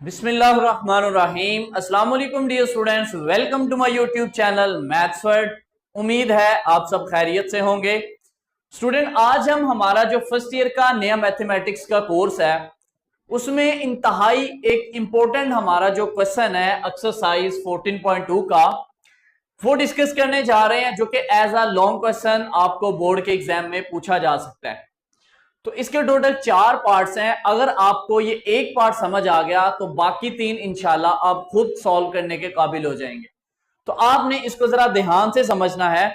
बिस्मिल्लाहिर्रहमानिर्रहीम। अस्सलाम वालेकुम dear students, welcome to my YouTube channel maths word. उम्मीद है आप सब खैरियत से होंगे। स्टूडेंट, आज हम हमारा जो फर्स्ट ईयर का नया मैथमेटिक्स का कोर्स है उसमें इंतहाई एक इंपॉर्टेंट हमारा जो क्वेश्चन है एक्सरसाइज 14.2 का वो डिस्कस करने जा रहे हैं, जो कि एज अ लॉन्ग क्वेश्चन आपको बोर्ड के एग्जाम में पूछा जा सकता है। तो इसके टोटल 4 पार्ट्स हैं। अगर आपको ये एक पार्ट समझ आ गया तो बाकी 3 इंशाल्लाह आप खुद सॉल्व करने के काबिल हो जाएंगे। तो आपने इसको जरा ध्यान से समझना है।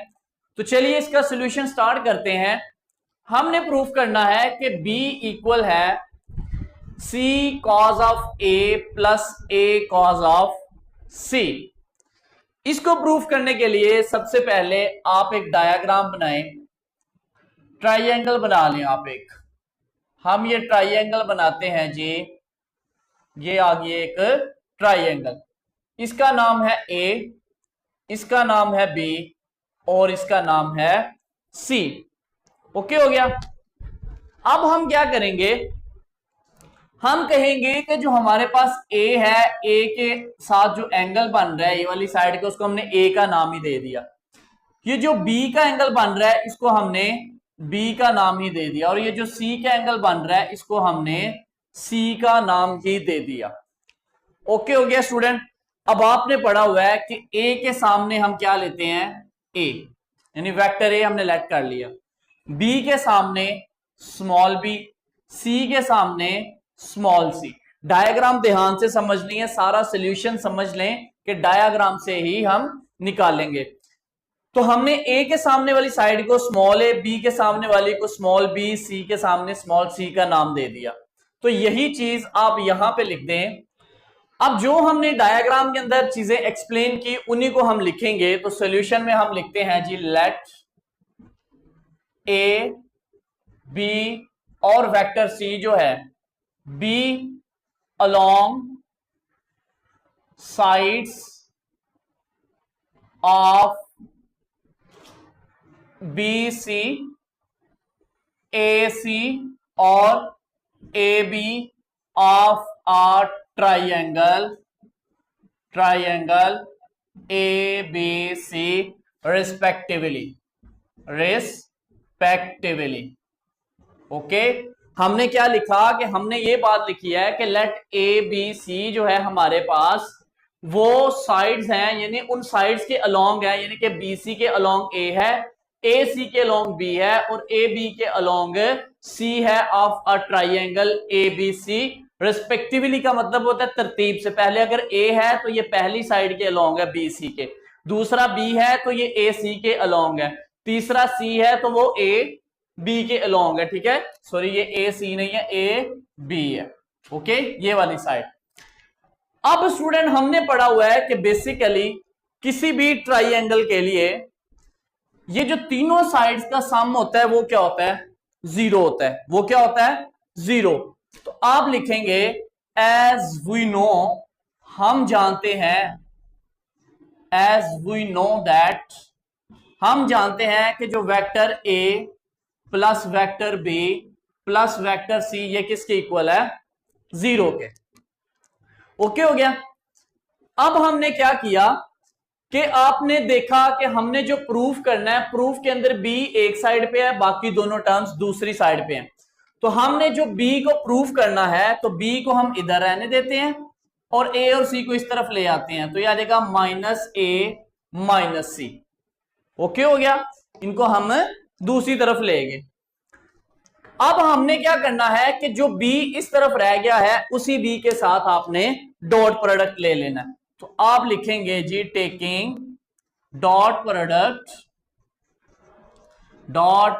तो चलिए इसका सोल्यूशन स्टार्ट करते हैं। हमने प्रूफ करना है कि B इक्वल है C cos of A plus A cos of C। इसको प्रूफ करने के लिए सबसे पहले आप एक डायग्राम बनाएं, ट्राइंगल बना लें आप एक। हम ये ट्राइंगल बनाते हैं जी, ये आ गया एक ट्राइंगल। इसका नाम है ए, इसका नाम है बी और इसका नाम है सी। ओके हो गया। अब हम क्या करेंगे, हम कहेंगे कि जो हमारे पास ए है, ए के साथ जो एंगल बन रहा है ये वाली साइड के, उसको हमने ए का नाम ही दे दिया। ये जो बी का एंगल बन रहा है इसको हमने बी का नाम ही दे दिया, और ये जो सी का एंगल बन रहा है इसको हमने सी का नाम ही दे दिया। ओके हो गया स्टूडेंट। अब आपने पढ़ा हुआ है कि ए के सामने हम क्या लेते हैं, ए यानी वेक्टर ए हमने लेट कर लिया, बी के सामने स्मॉल बी, सी के सामने स्मॉल सी। डायग्राम ध्यान से समझनी है, सारा सोल्यूशन समझ लें कि डायग्राम से ही हम निकालेंगे। तो हमने ए के सामने वाली साइड को स्मॉल ए, बी के सामने वाली को स्मॉल बी, सी के सामने स्मॉल सी का नाम दे दिया। तो यही चीज आप यहां पे लिख दें। अब जो हमने डायग्राम के अंदर चीजें एक्सप्लेन की उन्हीं को हम लिखेंगे। तो सॉल्यूशन में हम लिखते हैं जी, लेट ए बी और वेक्टर सी जो है b along sides of b C, a c और a B of a triangle A B C respectively. Okay, हमने क्या लिखा कि हमने ये बात लिखी है कि लेट ए बी सी जो है हमारे पास वो साइड्स हैं, यानी उन साइड्स के अलोंग है, यानी कि बी सी के अलोंग ए है, ए सी के अलोंग बी है और ए बी के अलोंग सी है of a triangle A B C respectively. का मतलब होता है तरतीब से। पहले अगर ए है तो ये पहली साइड के अलोंग है बी सी के, दूसरा बी है तो ये ए सी के अलोंग है, तीसरा सी है तो वो ए बी के अलोंग है। ठीक है, सॉरी ये ए सी नहीं है, ए बी है। ओके, ये वाली साइड। अब स्टूडेंट हमने पढ़ा हुआ है कि बेसिकली किसी भी ट्राइंगल के लिए ये जो तीनों साइड्स का सम होता है वो क्या होता है, जीरो होता है। वो क्या होता है, जीरो। तो आप लिखेंगे एज वी नो, हम जानते हैं, एज वी नो दैट, हम जानते हैं कि जो vector A plus vector B plus vector C ये किसके इक्वल है, जीरो के। ओके हो गया। अब हमने क्या किया कि आपने देखा कि हमने जो प्रूफ करना है, प्रूफ के अंदर बी एक साइड पे है, बाकी दोनों टर्म्स दूसरी साइड पे हैं। तो हमने जो बी को प्रूफ करना है तो बी को हम इधर रहने देते हैं और ए और सी को इस तरफ ले आते हैं। तो यह आ जाएगा माइनस ए माइनस सी। ओके हो गया, इनको हम दूसरी तरफ लेंगे। अब हमने क्या करना है कि जो बी इस तरफ रह गया है उसी बी के साथ आपने डॉट प्रोडक्ट ले लेना है। तो आप लिखेंगे जी, taking dot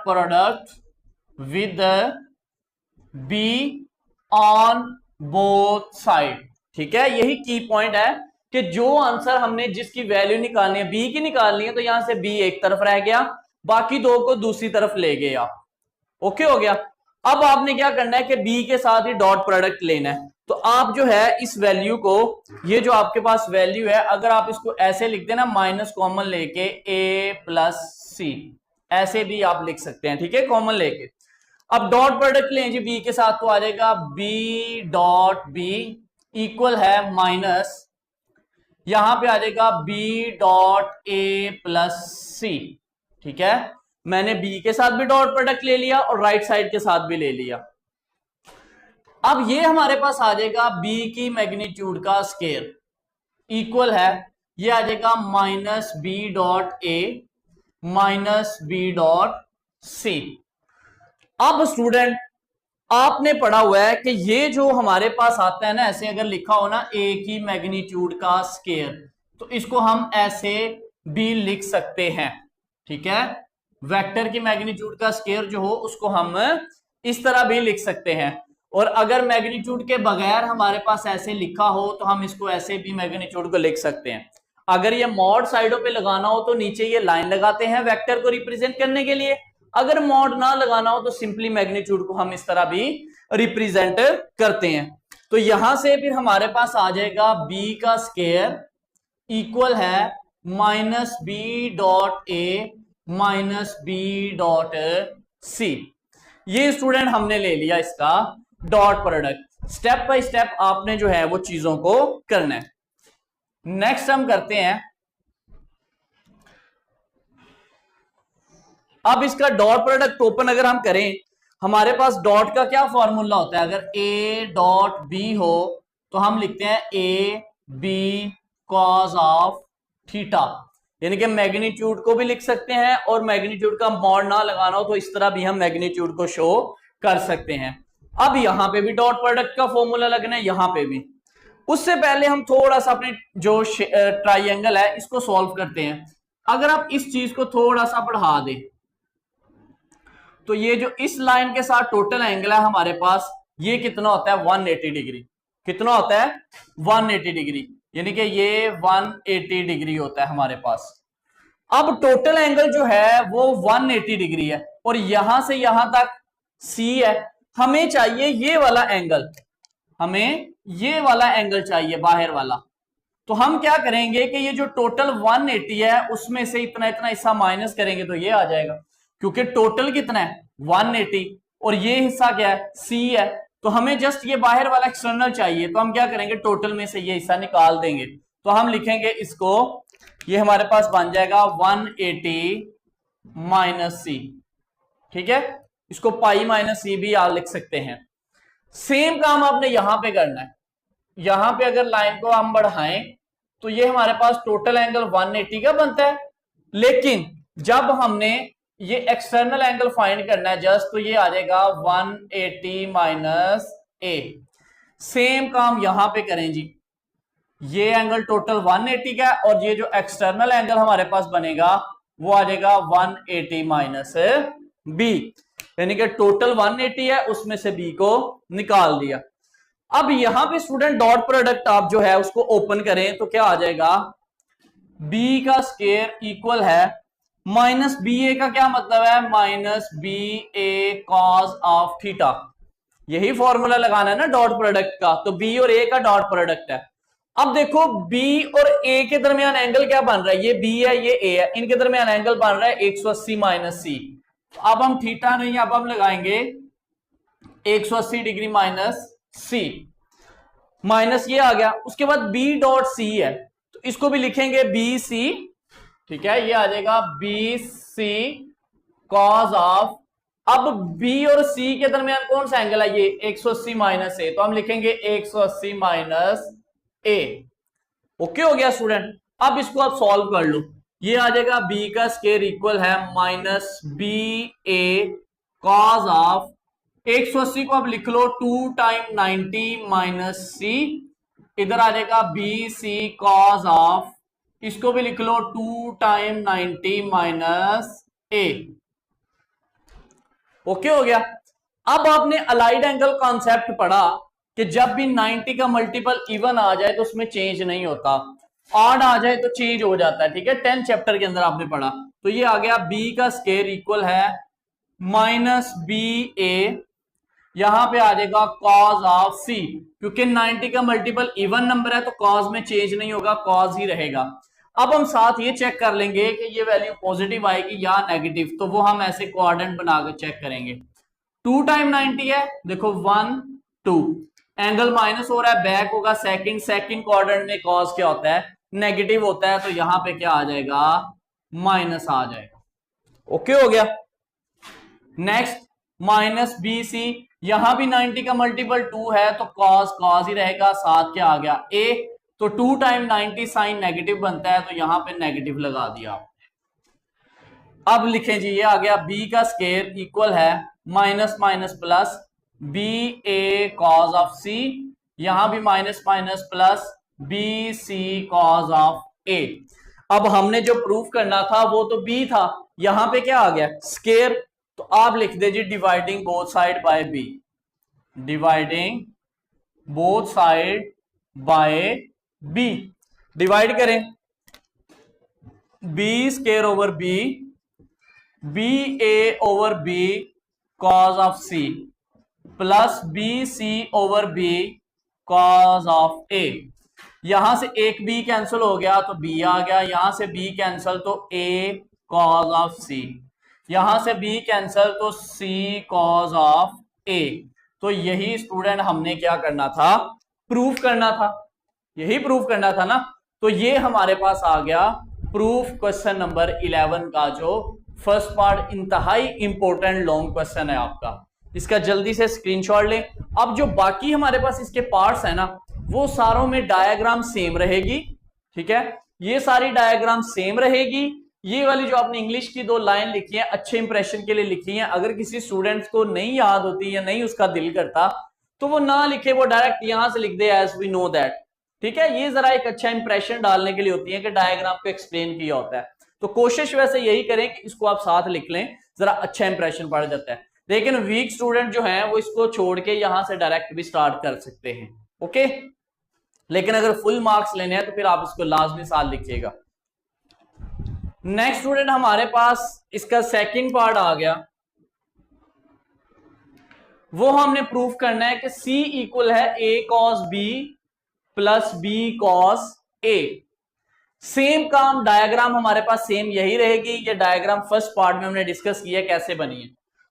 product with b on both side. ठीक है, यही की पॉइंट है कि जो आंसर हमने जिसकी वैल्यू निकालनी है, बी की निकालनी है, तो यहां से बी एक तरफ रह गया, बाकी दो को दूसरी तरफ ले गए आप। ओके हो गया। अब आपने क्या करना है कि बी के साथ ही डॉट प्रोडक्ट लेना है। तो आप जो है इस वैल्यू को, ये जो आपके पास वैल्यू है, अगर आप इसको ऐसे लिख देना माइनस कॉमन लेके ए प्लस सी, ऐसे भी आप लिख सकते हैं। ठीक है, कॉमन लेके। अब डॉट प्रोडक्ट लें जी बी के साथ, तो आ जाएगा बी डॉट बी इक्वल है माइनस, यहां पे आ जाएगा बी डॉट ए प्लस सी। ठीक है, मैंने बी के साथ भी डॉट प्रोडक्ट ले लिया और राइट साइड के साथ भी ले लिया। अब ये हमारे पास आ जाएगा बी की मैग्नीट्यूड का स्केयर इक्वल है, ये आ जाएगा minus B dot A minus B dot सी। अब स्टूडेंट आपने पढ़ा हुआ है कि ये जो हमारे पास आता है ना, ऐसे अगर लिखा हो ना ए की मैग्नीट्यूड का स्केयर, तो इसको हम ऐसे भी लिख सकते हैं। ठीक है, वेक्टर की मैग्नीट्यूड का स्केयर जो हो उसको हम इस तरह भी लिख सकते हैं। और अगर मैग्नीट्यूड के बगैर हमारे पास ऐसे लिखा हो तो हम इसको ऐसे भी मैग्नीट्यूड को लिख सकते हैं। अगर ये मॉड साइडों पे लगाना हो तो नीचे ये लाइन लगाते हैं वेक्टर को रिप्रेजेंट करने के लिए, अगर मॉड ना लगाना हो तो सिंपली मैग्नीट्यूड को हम इस तरह भी रिप्रेजेंट करते हैं। तो यहां से फिर हमारे पास आ जाएगा बी का स्केयर इक्वल है minus B dot A minus B dot C. ये स्टूडेंट हमने ले लिया इसका dot product. Step by step आपने जो है वो चीजों को करना है। नेक्स्ट हम करते हैं, अब इसका डॉट प्रोडक्ट ओपन अगर हम करें, हमारे पास डॉट का क्या फॉर्मूला होता है, अगर ए डॉट बी हो तो हम लिखते हैं A B cos of theta, यानी कि मैग्नीट्यूड को भी लिख सकते हैं और मैग्नीट्यूड का मॉड ना लगाना हो तो इस तरह भी हम मैग्नीट्यूड को शो कर सकते हैं। अब यहां पे भी डॉट प्रोडक्ट का फॉर्मूला लगना है, यहां पे भी। उससे पहले हम थोड़ा सा अपने जो ट्राइंगल है इसको सॉल्व करते हैं। अगर आप इस चीज को थोड़ा सा बढ़ा दें तो ये जो इस लाइन के साथ टोटल एंगल है हमारे पास, ये कितना होता है 180 डिग्री। कितना होता है 180 डिग्री, यानी कि ये 180 डिग्री होता है हमारे पास। अब टोटल एंगल जो है वो 180 डिग्री है और यहां से यहां तक C है। हमें चाहिए ये वाला एंगल, हमें ये वाला एंगल चाहिए बाहर वाला। तो हम क्या करेंगे कि ये जो टोटल 180 है उसमें से इतना इतना हिस्सा माइनस करेंगे तो ये आ जाएगा, क्योंकि टोटल कितना है 180 और ये हिस्सा क्या है C है। तो हमें जस्ट ये बाहर वाला एक्सटर्नल चाहिए, तो हम क्या करेंगे टोटल में से ये हिस्सा निकाल देंगे। तो हम लिखेंगे इसको, ये हमारे पास बन जाएगा 180 माइनस C। ठीक है, इसको पाई माइनस C भी आप लिख सकते हैं। सेम काम आपने यहां पे करना है। यहां पे अगर लाइन को हम बढ़ाएं तो ये हमारे पास टोटल एंगल 180 का बनता है, लेकिन जब हमने ये एक्सटर्नल एंगल फाइंड करना है जस्ट, तो ये आ जाएगा 180 माइनस ए। सेम काम यहां पे करें जी, ये एंगल टोटल 180 का है और ये जो एक्सटर्नल एंगल हमारे पास बनेगा वो आ जाएगा 180 माइनस बी, यानी कि टोटल 180 है उसमें से बी को निकाल दिया। अब यहां पे स्टूडेंट डॉट प्रोडक्ट आप जो है उसको ओपन करें तो क्या आ जाएगा, बी का स्क्वायर इक्वल है माइनस बी ए का क्या मतलब है minus B A cos of theta. यही फॉर्मूला लगाना है ना डॉट प्रोडक्ट का, तो बी और ए का डॉट प्रोडक्ट है। अब देखो बी और ए के दरमियान एंगल क्या बन रहा है, ये बी है ये ए है, इनके दरमियान एंगल बन रहा है 180 माइनस सी। अब हम थीटा नहीं, अब हम लगाएंगे 180 डिग्री माइनस सी, माइनस ये आ गया। उसके बाद बी डॉट सी है तो इसको भी लिखेंगे बी सी। ठीक है, ये आ जाएगा बी सी कॉस ऑफ, अब बी और सी के दरमियान कौन सा एंगल है, ये 180 माइनस ए, तो हम लिखेंगे 180 माइनस ए। ओके हो गया स्टूडेंट। अब इसको आप सॉल्व कर लो, ये आ जाएगा बी का स्क्वायर इक्वल है minus B A cos of 180 को अब लिख लो 2 टाइम 90 माइनस सी, इधर आ जाएगा बी सी कॉस ऑफ, इसको भी लिख लो 2 टाइम 90 माइनस ए। ओके हो गया। अब आपने अलाइड एंगल कॉन्सेप्ट पढ़ा कि जब भी 90 का मल्टीपल इवन आ जाए तो उसमें चेंज नहीं होता, ऑड आ जाए तो चेंज हो जाता है। ठीक है, 10 चैप्टर के अंदर आपने पढ़ा। तो ये आ गया बी का स्क्वायर इक्वल है माइनस बी ए, यहां पे आ जाएगा कॉस ऑफ सी, क्योंकि 90 का मल्टीपल इवन नंबर है तो कॉस में चेंज नहीं होगा, कॉस ही रहेगा। अब हम साथ ये चेक कर लेंगे कि ये वैल्यू पॉजिटिव आएगी या नेगेटिव, तो वो हम ऐसे क्वाड्रेंट बनाकर चेक करेंगे। 2 टाइम 90 है, देखो 1 2, एंगल माइनस हो रहा है, बैक होगा सेकंड क्वाड्रेंट में कॉस क्या होता है, नेगेटिव होता है, तो यहां पे क्या आ जाएगा, माइनस आ जाएगा। ओके हो गया। नेक्स्ट माइनस बी सी, यहां भी 90 का मल्टीपल 2 है तो कॉस कॉस ही रहेगा, साथ क्या आ गया ए, तो 2 टाइम 90 साइन नेगेटिव बनता है, तो यहां पे नेगेटिव लगा दिया। अब लिखें जी, ये आ गया बी का स्केयर इक्वल है minus minus plus b A cos of c, यहां भी minus minus plus b c cos of a. अब हमने जो प्रूफ करना था वो तो बी था, यहां पे क्या आ गया स्केयर, तो आप लिख दीजिए dividing both side by b, dividing both side by b, divide करें b square over b, b a over b cos of c plus b c over b cos of a. यहां से एक B cancel हो गया तो B आ गया, यहां से बी कैंसिल तो ए कॉज ऑफ सी, यहां से बी कैंसिल तो सी कॉज ऑफ ए। तो यही स्टूडेंट हमने क्या करना था, प्रूफ करना था, यही प्रूफ करना था ना। तो ये हमारे पास आ गया प्रूफ क्वेश्चन नंबर 11 का जो फर्स्ट पार्ट इंतहाई इंपॉर्टेंट लॉन्ग क्वेश्चन है आपका, इसका जल्दी से स्क्रीनशॉट लें। अब जो बाकी हमारे पास इसके पार्ट्स है ना, वो सारों में डायग्राम सेम रहेगी, ठीक है, ये सारी डायग्राम सेम रहेगी। ये वाली जो आपने इंग्लिश की 2 लाइन लिखी है अच्छे इंप्रेशन के लिए लिखी है, अगर किसी स्टूडेंट्स को नहीं याद होती या नहीं उसका दिल करता तो वो ना लिखे, वो डायरेक्ट यहां से लिख दे एज वी नो दैट, ठीक है। ये जरा एक अच्छा इंप्रेशन डालने के लिए होती है कि डायग्राम को एक्सप्लेन किया होता है, तो कोशिश वैसे यही करें कि इसको आप साथ लिख लें, जरा अच्छा इंप्रेशन पड़ जाता है। लेकिन वीक स्टूडेंट जो है वो इसको छोड़ के यहां से डायरेक्ट भी स्टार्ट कर सकते हैं, ओके। लेकिन अगर फुल मार्क्स लेने हैं तो फिर आप इसको लाजमी साथ लिखिएगा। नेक्स्ट स्टूडेंट हमारे पास इसका सेकंड पार्ट आ गया, वो हमने प्रूफ करना है कि C इक्वल है A cos B plus B cos A। Same काम डायग्राम हमारे पास सेम यही रहेगी, ये डायग्राम फर्स्ट पार्ट में हमने डिस्कस किया कैसे बनी है,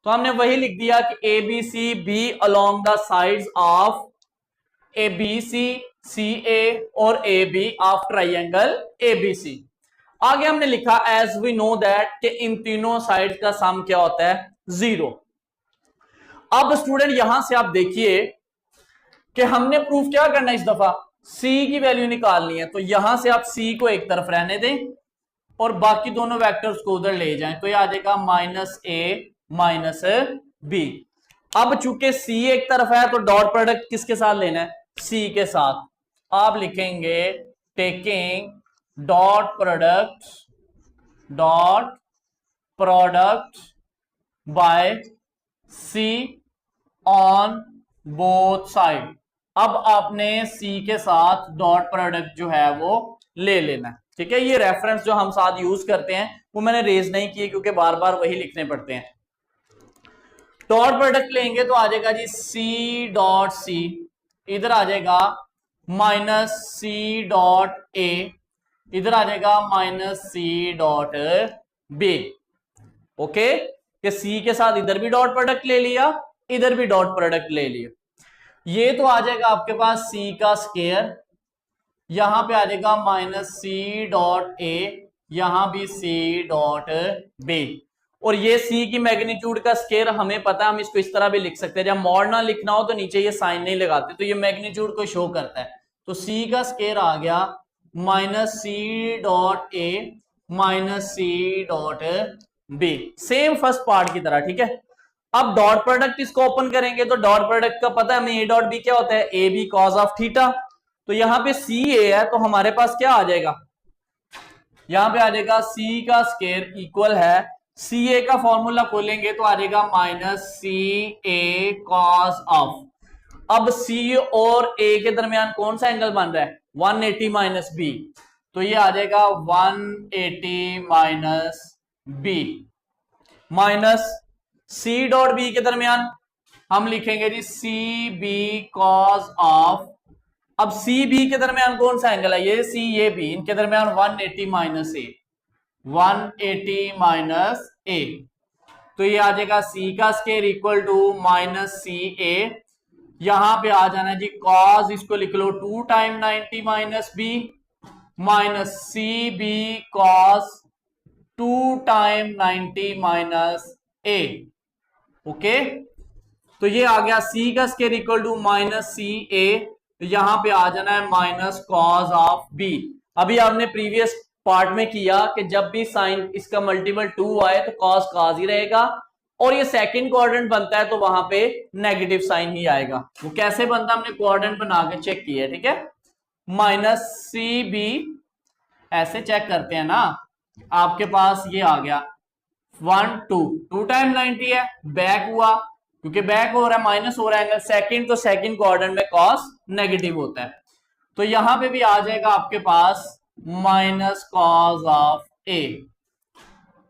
तो हमने वही लिख दिया कि ABC B along the sides of ABC CA और AB of triangle ABC। आगे हमने लिखा एज वी नो दैट कि इन तीनों साइड का सम क्या होता है 0। अब स्टूडेंट यहां से आप देखिए कि हमने प्रूफ क्या करना है इस दफा, C की वैल्यू निकालनी है, तो यहां से आप C को एक तरफ रहने दें और बाकी दोनों वेक्टर्स को उधर ले जाएं, तो ये आ जाएगा माइनस ए माइनस बी। अब चूंकि C एक तरफ है तो डॉट प्रोडक्ट किसके साथ लेना है, C के साथ। आप लिखेंगे taking dot product by C on both side. अब आपने C के साथ डॉट प्रोडक्ट जो है वो ले लेना है, ठीक है। ये रेफरेंस जो हम साथ यूज करते हैं वो मैंने रेज नहीं किए क्योंकि बार बार वही लिखने पड़ते हैं। डॉट प्रोडक्ट लेंगे तो आ जाएगा जी C डॉट C, इधर आ जाएगा माइनस C डॉट A, इधर आ जाएगा minus C dot B, okay. कि C के साथ इधर भी डॉट प्रोडक्ट ले लिया, इधर भी डॉट प्रोडक्ट ले लिया, ये तो आ जाएगा आपके पास C का स्केयर, यहां पे आ जाएगा माइनस C डॉट A, यहां भी C डॉट B। और ये C की मैग्नीट्यूड का स्केयर हमें पता है, हम इसको इस तरह भी लिख सकते हैं, जब मॉड ना लिखना हो तो नीचे ये साइन नहीं लगाते, तो ये मैग्नीट्यूड को शो करता है। तो C का स्केयर आ गया minus C dot A minus C dot B, same first part की तरह, ठीक है। अब डॉट प्रोडक्ट इसको ओपन करेंगे तो डॉट प्रोडक्ट का पता है हमें A डॉट B क्या होता है, AB कॉस ऑफ थीटा। तो यहां पे CA है तो हमारे पास क्या आ जाएगा, यहां पे आ जाएगा C का स्केयर इक्वल है, CA का फॉर्मूला खोलेंगे तो आ जाएगा माइनस CA कॉस ऑफ। अब C और A के दरमियान कौन सा एंगल बन रहा है, 180 माइनस B, तो ये आ जाएगा 180 minus B minus C dot B के दरमियान हम लिखेंगे जी CB कॉस ऑफ। अब CB के दरमियान कौन सा एंगल है, ये C ये B, इनके दरमियान 180 माइनस A, 180 माइनस A, तो ये आ जाएगा C का square equal to minus CA यहां पे आ जाना जी कॉस, इसको लिख लो 2 time 90 minus B minus C B cos 2 time 90 minus A. Okay, तो ये आ गया सी का square equal to minus C A, तो यहां पे आ जाना है माइनस कॉस ऑफ बी। अभी आपने प्रीवियस पार्ट में किया कि जब भी साइन इसका मल्टीपल 2 आए तो कॉस कॉस ही रहेगा, और ये सेकंड क्वाड्रेंट बनता है तो वहां पे नेगेटिव साइन ही आएगा। वो कैसे बनता है हमने क्वाड्रेंट बना के चेक किया है, ठीक है। माइनस सी बी ऐसे चेक करते हैं ना, आपके पास ये आ गया 1 2 2 टाइम 90 है, बैक हुआ क्योंकि बैक हो रहा है, माइनस हो रहा है एंगल सेकंड, तो सेकंड क्वाड्रेंट में कॉस नेगेटिव होता है, तो यहां पे भी आ जाएगा आपके पास माइनस कॉस ऑफ ए।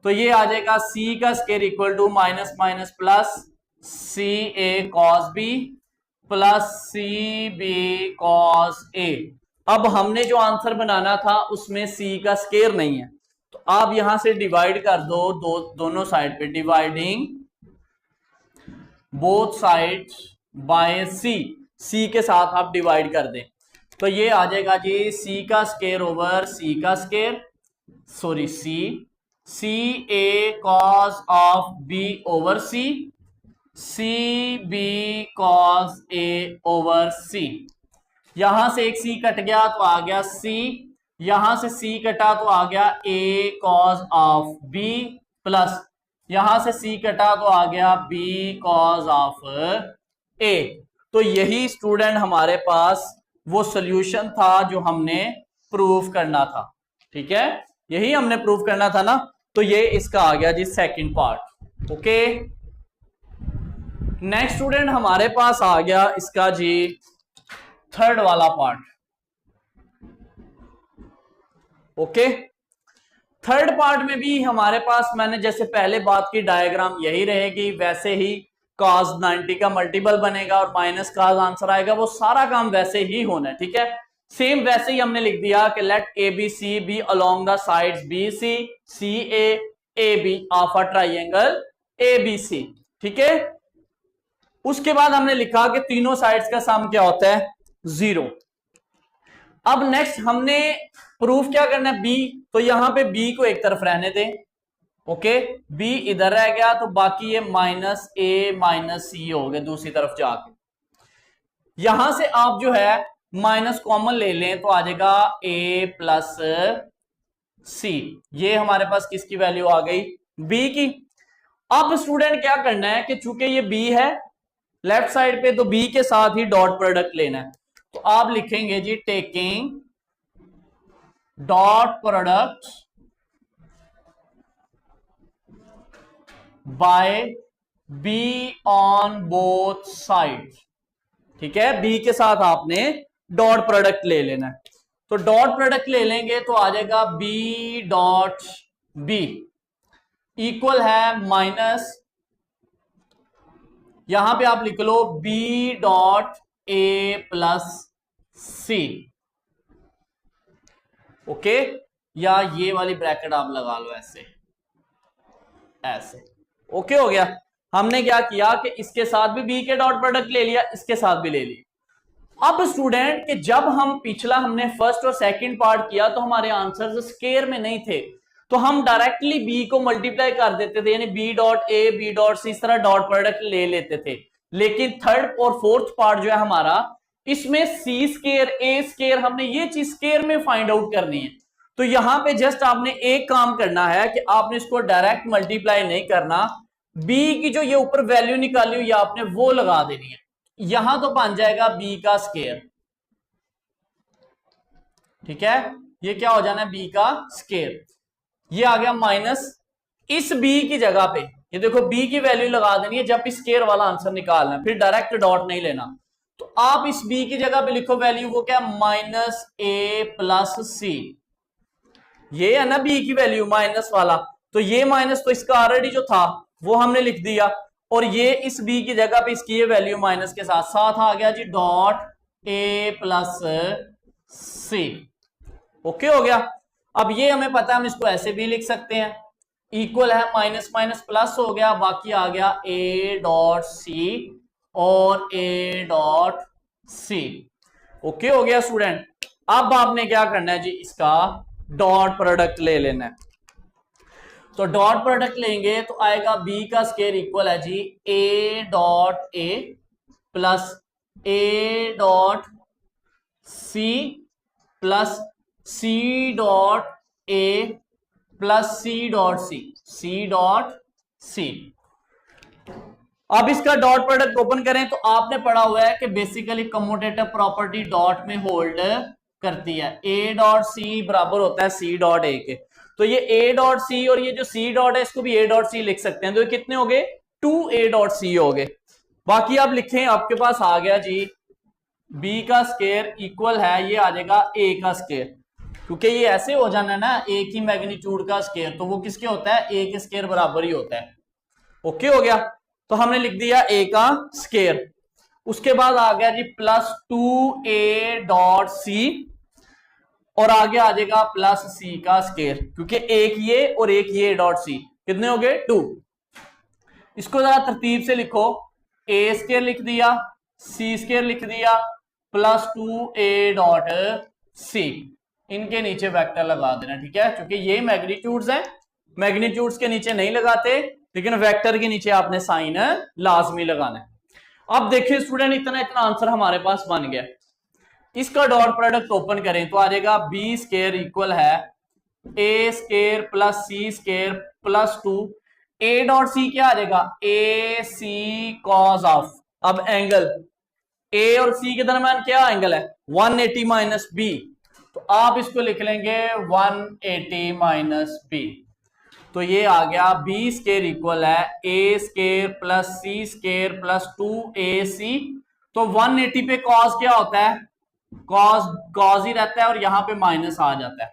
तो ये आ जाएगा सी का square equal to minus minus plus C A cos B plus C B cos A. अब हमने जो आंसर बनाना था उसमें सी का स्केयर नहीं है, तो आप यहां से डिवाइड कर दो, दोनों साइड पे, डिवाइडिंग बोथ साइड्स बाय सी, सी के साथ आप डिवाइड कर दें, तो ये आ जाएगा जी सी का स्केयर ओवर सी का square, sorry c A cos of b over c B cos a over c. यहां से एक सी कट गया तो आ गया सी, यहां से सी कटा तो आ गया ए कॉस ऑफ बी प्लस यहां से सी कटा तो आ गया बी कॉस ऑफ ए। तो यही स्टूडेंट हमारे पास वो सॉल्यूशन था जो हमने प्रूव करना था, ठीक है, यही हमने प्रूव करना था ना। तो ये इसका आ गया जी second part. Okay, next student हमारे पास आ गया इसका जी थर्ड वाला पार्ट। ओके, थर्ड पार्ट में भी हमारे पास मैंने जैसे पहले बात की डायग्राम यही रहेगी, वैसे ही cos 90 का मल्टीपल बनेगा और माइनस cos आंसर आएगा, वो सारा काम वैसे ही होना है, ठीक है। सेम वैसे ही हमने लिख दिया कि let A B C be along the sides B C A B of a triangle A B C, ठीक है। उसके बाद हमने लिखा कि तीनों साइड्स का सम क्या होता है 0। अब नेक्स्ट हमने प्रूफ क्या करना है बी, तो यहां पे बी को एक तरफ रहने दें, ओके, बी इधर रह गया तो बाकी ये माइनस ए माइनस सी हो गए दूसरी तरफ जाके। यहां से आप जो है माइनस कॉमन ले लें तो आ जाएगा ए प्लस सी, ये हमारे पास किसकी वैल्यू आ गई बी की। अब स्टूडेंट क्या करना है कि चूंकि ये बी है लेफ्ट साइड पे, तो बी के साथ ही डॉट प्रोडक्ट लेना है, तो आप लिखेंगे जी taking dot product by b on both side, ठीक है, बी के साथ आपने डॉट प्रोडक्ट ले लेना है। तो डॉट प्रोडक्ट ले लेंगे तो आ जाएगा बी डॉट बी इक्वल है माइनस, यहां पे आप लिख लो b dot a plus c, okay, या ये वाली ब्रैकेट आप लगा लो ऐसे ऐसे, ओके हो गया। हमने क्या किया कि इसके साथ भी बी के डॉट प्रोडक्ट ले लिया, इसके साथ भी ले लिया। अब स्टूडेंट कि जब हम पिछला हमने फर्स्ट और सेकंड पार्ट किया तो हमारे आंसर स्केयर में नहीं थे, तो हम डायरेक्टली बी को मल्टीप्लाई कर देते थे, यानी B dot A B dot C, इस तरह डॉट प्रोडक्ट ले लेते थे। लेकिन थर्ड और फोर्थ पार्ट जो है हमारा, इसमें सी स्केयर ए स्केयर, हमने ये चीज स्केयर में फाइंड आउट करनी है। तो यहां पे जस्ट आपने एक काम करना है कि आपने इसको डायरेक्ट मल्टीप्लाई नहीं करना, बी की जो ये ऊपर वैल्यू निकाली हुई आपने वो लगा देनी है, यहां तो बन जाएगा बी का स्केयर, ठीक है, ये क्या हो जाना है बी का स्केयर। ये आ गया माइनस, इस बी की जगह पे ये देखो बी की वैल्यू लगा देनी है जब भी स्केयर वाला आंसर निकालना है, फिर डायरेक्ट डॉट नहीं लेना। तो आप इस बी की जगह पे लिखो वैल्यू, वो क्या माइनस ए प्लस सी, ये है ना बी की वैल्यू माइनस वाला, तो ये माइनस तो इसका ऑलरेडी जो था वो हमने लिख दिया, और ये इस बी की जगह पे इसकी ये वैल्यू माइनस के साथ साथ आ गया जी dot a plus c, okay हो गया। अब ये हमें पता है हम इसको ऐसे भी लिख सकते हैं, इक्वल है माइनस माइनस प्लस हो गया, बाकी आ गया ए डॉट सी और ए डॉट सी। ओके हो गया स्टूडेंट। अब आपने क्या करना है जी, इसका डॉट प्रोडक्ट ले लेना है। तो डॉट प्रोडक्ट लेंगे तो आएगा बी का स्केयर इक्वल है जी a dot a plus a dot c plus c dot a plus c dot c, c dot सी। अब इसका डॉट प्रोडक्ट ओपन करें तो आपने पढ़ा हुआ है कि बेसिकली कम्यूटेटिव प्रॉपर्टी डॉट में होल्ड करती है। ए डॉट सी बराबर होता है सी डॉट ए के। तो ये ए डॉट सी और ये जो सी डॉट है इसको भी ए डॉट सी लिख सकते हैं। तो ये कितने हो गए, 2 ए डॉट सी हो गए। बाकी आप लिखें, आपके पास आ गया जी बी का स्केयर इक्वल है, ये आ जाएगा ए का स्केयर, क्योंकि ये ऐसे हो जाना है ना एक ही मैग्नीट्यूड का स्केयर, तो वो किसके होता है, ए के स्केयर बराबर ही होता है। ओके हो गया। तो हमने लिख दिया ए का स्केयर। उसके बाद आ गया जी प्लस 2a डॉट सी और आगे आ जाएगा प्लस सी का स्केयर, क्योंकि एक ये और एक ये डॉट सी, कितने हो गए 2। इसको जरा तरतीब से लिखो, ए स्केयर लिख दिया, सी स्केयर लिख दिया, प्लस 2a डॉट सी, इनके नीचे वेक्टर लगा देना, ठीक है, क्योंकि ये मैग्नीट्यूड्स हैं, मैग्नीट्यूड्स के नीचे नहीं लगाते, लेकिन वेक्टर के नीचे आपने साइन लाजमी लगाना है। अब देखिए स्टूडेंट, इतना आंसर हमारे पास बन गया। इसका डॉट प्रोडक्ट ओपन करें तो आ जाएगा बी स्केयर इक्वल है ए square plus C square plus 2 A dot C, क्या आ जाएगा ए सी कॉस ऑफ। अब एंगल ए और सी के दरम्यान क्या एंगल है 180 माइनस बी, तो आप इसको लिख लेंगे 180 माइनस बी। तो ये आ गया बी स्केयर इक्वल है ए स्केयर प्लस सी स्केयर प्लस 2ac। तो 180 पे कॉस क्या होता है, कॉस ही रहता है और यहां पे माइनस आ जाता है,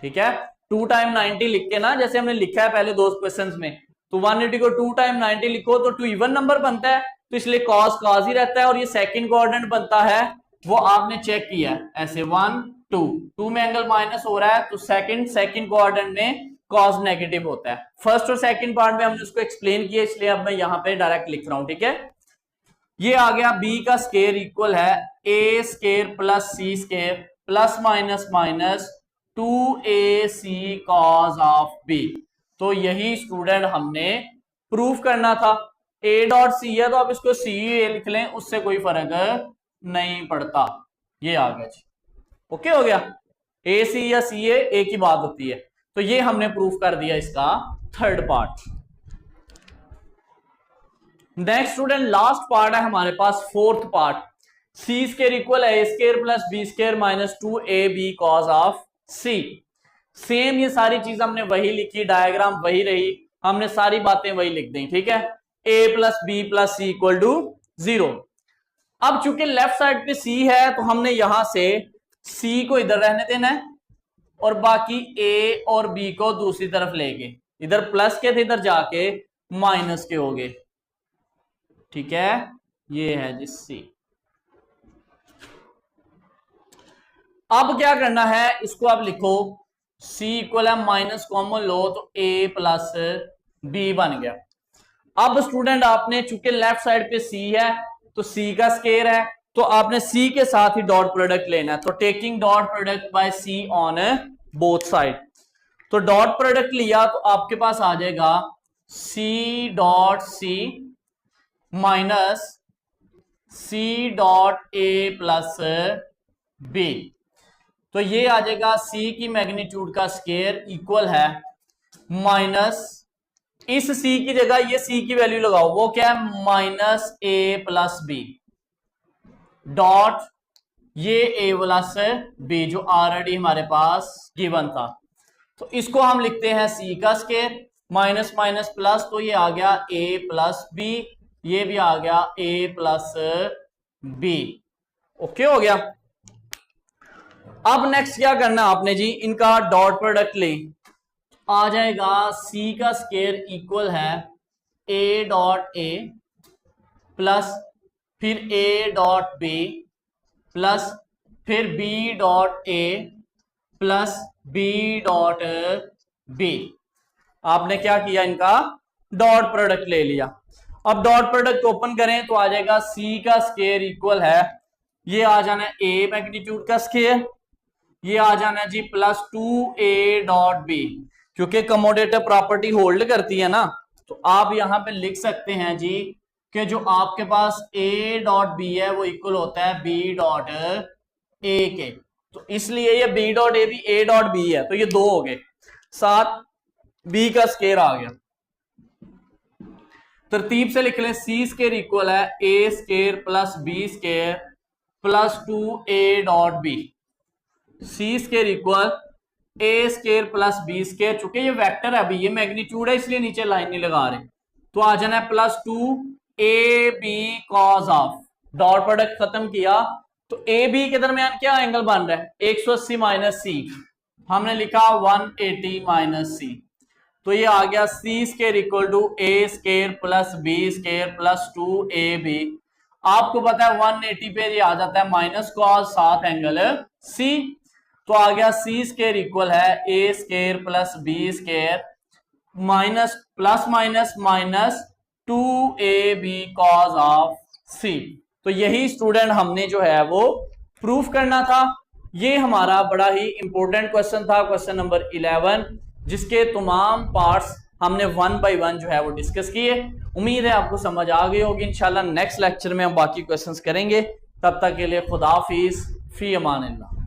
ठीक है। 2 टाइम 90 लिख के ना, जैसे हमने लिखा है पहले दो क्वेश्चंस में, तो 180 को 2 टाइम 90 लिखो तो 2 इवन नंबर बनता है, तो इसलिए कॉस ही रहता है। और ये सेकंड कोऑर्डिनेट बनता है, वो आपने चेक किया ऐसे 1 2 में एंगल माइनस हो रहा है, तो सेकंड कोऑर्डिनेट में कॉस नेगेटिव होता है। फर्स्ट और सेकंड पार्ट में हमने उसको एक्सप्लेन किया, इसलिए अब मैं यहां पे डायरेक्ट लिख रहा हूं, ठीक है। ये आ गया बी का स्केयर इक्वल है ए square plus C square plus minus minus 2ac cos of b. तो यही स्टूडेंट हमने प्रूफ करना था। ए डॉट सी है तो आप इसको सी ए लिख लें, उससे कोई फर्क नहीं पड़ता। ये आ गया जी, ओके हो गया। ए सी या सी ए एक ही बात होती है। तो ये हमने प्रूफ कर दिया इसका third part. Next student last part है हमारे पास, fourth part. C square equal है ए square plus B square minus 2ab cos of c. Same ये सारी चीज हमने वही लिखी, डायग्राम वही रही, हमने सारी बातें वही लिख दी, ठीक है। a plus B plus C equal to 0। अब चूंकि लेफ्ट साइड पे c है तो हमने यहां से c को इधर रहने देना है और बाकी a और b को दूसरी तरफ लेके, इधर प्लस के थे इधर जाके माइनस के हो गए, ठीक है। ये है जी c। अब क्या करना है, इसको आप लिखो c इक्वल है माइनस कॉमन लो तो a प्लस b बन गया। अब स्टूडेंट आपने चूंकि लेफ्ट साइड पे c है तो c का स्केयर है, तो आपने c के साथ ही डॉट प्रोडक्ट लेना है। तो taking dot product by c on both side, तो डॉट प्रोडक्ट लिया तो आपके पास आ जाएगा c dot c minus c dot a plus b। तो ये आ जाएगा c की मैग्नीट्यूड का स्केयर इक्वल है माइनस, इस c की जगह ये c की वैल्यू लगाओ, वो क्या है minus a plus b dot ये a प्लस b जो ऑलरेडी हमारे पास गिवन था। तो इसको हम लिखते हैं c का स्केयर माइनस माइनस प्लस, तो ये आ गया a प्लस b, ये भी आ गया a प्लस b। ओके हो गया। अब नेक्स्ट क्या करना है आपने जी, इनका डॉट प्रोडक्ट ले, आ जाएगा c का स्केयर इक्वल है a डॉट a प्लस फिर a डॉट b प्लस फिर b dot a plus b dot b। आपने क्या किया, इनका डॉट प्रोडक्ट ले लिया। अब डॉट प्रोडक्ट ओपन करें तो आ जाएगा सी का स्केयर इक्वल है, ये आ जाना है ए मैग्नीट्यूड का स्केयर, ये आ जाना है जी प्लस 2a डॉट बी, क्योंकि कमोडेटिव प्रॉपर्टी होल्ड करती है ना, तो आप यहां पे लिख सकते हैं जी कि जो आपके पास a डॉट बी है वो इक्वल होता है b डॉट ए के, तो इसलिए ये b डॉट ए भी a डॉट बी है, तो ये दो हो गए, साथ b का स्केयर आ गया। तरतीब से लिख लें, सी स्केयर इक्वल है a square plus b square plus 2a dot B, C square equal A square plus B square, चूंकि ये वेक्टर है अभी, ये मैग्नीट्यूड है इसलिए नीचे लाइन नहीं लगा रहे, तो आ जाना है plus 2ab cause of, dot product खत्म किया तो ए बी के दरमियान क्या एंगल बन रहा है 180 माइनस सी, हमने लिखा 180 माइनस सी, तो ये आ गया c square equal to a square plus B square plus 2ab। आपको पता है 180 पे ये आ जाता है माइनस कॉस साथ एंगल सी, तो आ गया सी स्केयर इक्वल है ए square plus B square minus plus minus minus 2ab cos of c. तो यही स्टूडेंट हमने जो है वो प्रूफ करना था। ये हमारा बड़ा ही इंपॉर्टेंट क्वेश्चन था, क्वेश्चन नंबर 11, जिसके तमाम पार्ट्स हमने 1 बाय 1 जो है वो डिस्कस किए। उम्मीद है आपको समझ आ गई होगी। इंशाल्लाह नेक्स्ट लेक्चर में हम बाकी क्वेश्चंस करेंगे। तब तक के लिए खुदा हाफिज, फी अमान अल्लाह।